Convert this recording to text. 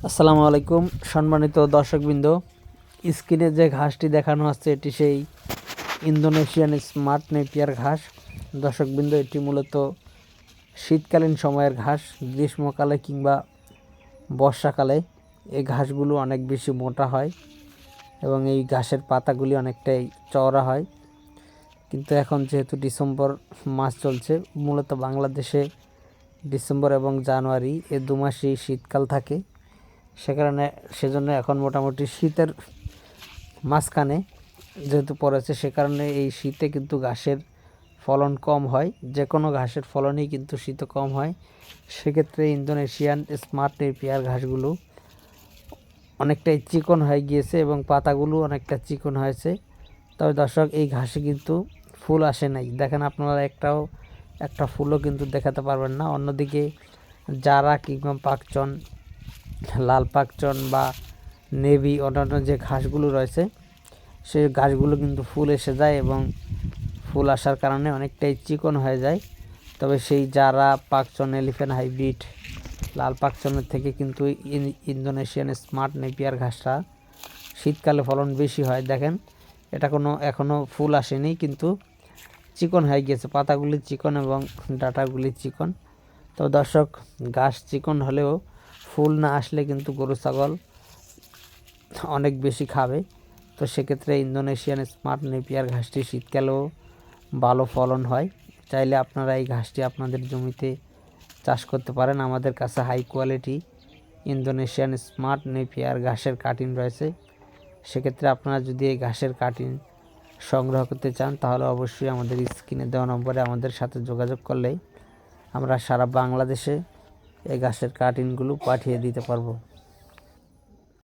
আসসালামু আলাইকুম সম্মানিত দর্শকবৃন্দ, স্ক্রিনে যে ঘাসটি দেখানো হচ্ছে এটি সেই ইন্দোনেশিয়ান স্মার্ট নেপিয়ার ঘাস। দর্শকবৃন্দ, এটি মূলত শীতকালীন সময়ের ঘাস। গ্রীষ্মকালে কিংবা বর্ষাকালে এই ঘাসগুলো অনেক বেশি মোটা হয় এবং এই ঘাসের পাতাগুলি অনেকটাই চওড়া হয়। কিন্তু এখন যেহেতু ডিসেম্বর মাস চলছে, মূলত বাংলাদেশে ডিসেম্বর এবং জানুয়ারি এই দু মাসেই শীতকাল থাকে। সেজন্য এখন মোটামুটি শীতের মাঝখানে যেহেতু পড়েছে, সে কারণে এই শীতে কিন্তু ঘাসের ফলন কম হয়। যে কোনো ঘাসের ফলনই কিন্তু শীতে কম হয়। সেক্ষেত্রে ইন্দোনেশিয়ান স্মার্ট নেপিয়ার ঘাসগুলো অনেকটাই চিকন হয়ে গিয়েছে এবং পাতাগুলো অনেকটা চিকন হয়েছে। তবে দর্শক, এই ঘাসে কিন্তু ফুল আসে নাই। দেখেন, আপনারা একটা ফুলও কিন্তু দেখাতে পারবেন না। অন্যদিকে জারা কিংবা পাকচন, লাল পাকচন বা নেভি, অন্যান্য যে ঘাসগুলো রয়েছে সেই ঘাসগুলো কিন্তু ফুল এসে যায় এবং ফুল আসার কারণে অনেকটাই চিকন হয়ে যায়। তবে সেই জারা, পাকচন, এলিফ্যান্ট হাইব্রিড, লাল পাকচনের থেকে কিন্তু ইন্দোনেশিয়ান স্মার্ট নেপিয়ার ঘাসটা শীতকালে ফলন বেশি হয়। দেখেন, এটা এখনও ফুল আসেনি কিন্তু চিকন হয়ে গিয়েছে, পাতাগুলি চিকন এবং ডাঁটাগুলি চিকন। তো দর্শক, ঘাস চিকন হলেও ফুল না আসলে কিন্তু গরু ছাগল অনেক বেশি খাবে। তো সেক্ষেত্রে ইন্দোনেশিয়ান স্মার্ট নেপিয়ার ঘাসটি শীতকালেও ভালো ফলন হয়। চাইলে আপনারা এই ঘাসটি আপনাদের জমিতে চাষ করতে পারেন। আমাদের কাছে high quality Indonesian smart Napier ঘাসের কাটিং রয়েছে। সেক্ষেত্রে আপনারা যদি এই ঘাসের কাটিং সংগ্রহ করতে চান তাহলে অবশ্যই আমাদের স্ক্রিনে দেওয়া নম্বরে আমাদের সাথে যোগাযোগ করলেই আমরা সারা বাংলাদেশে এই ঘাসের কাটিংগুলো পাঠিয়ে দিতে পারবো।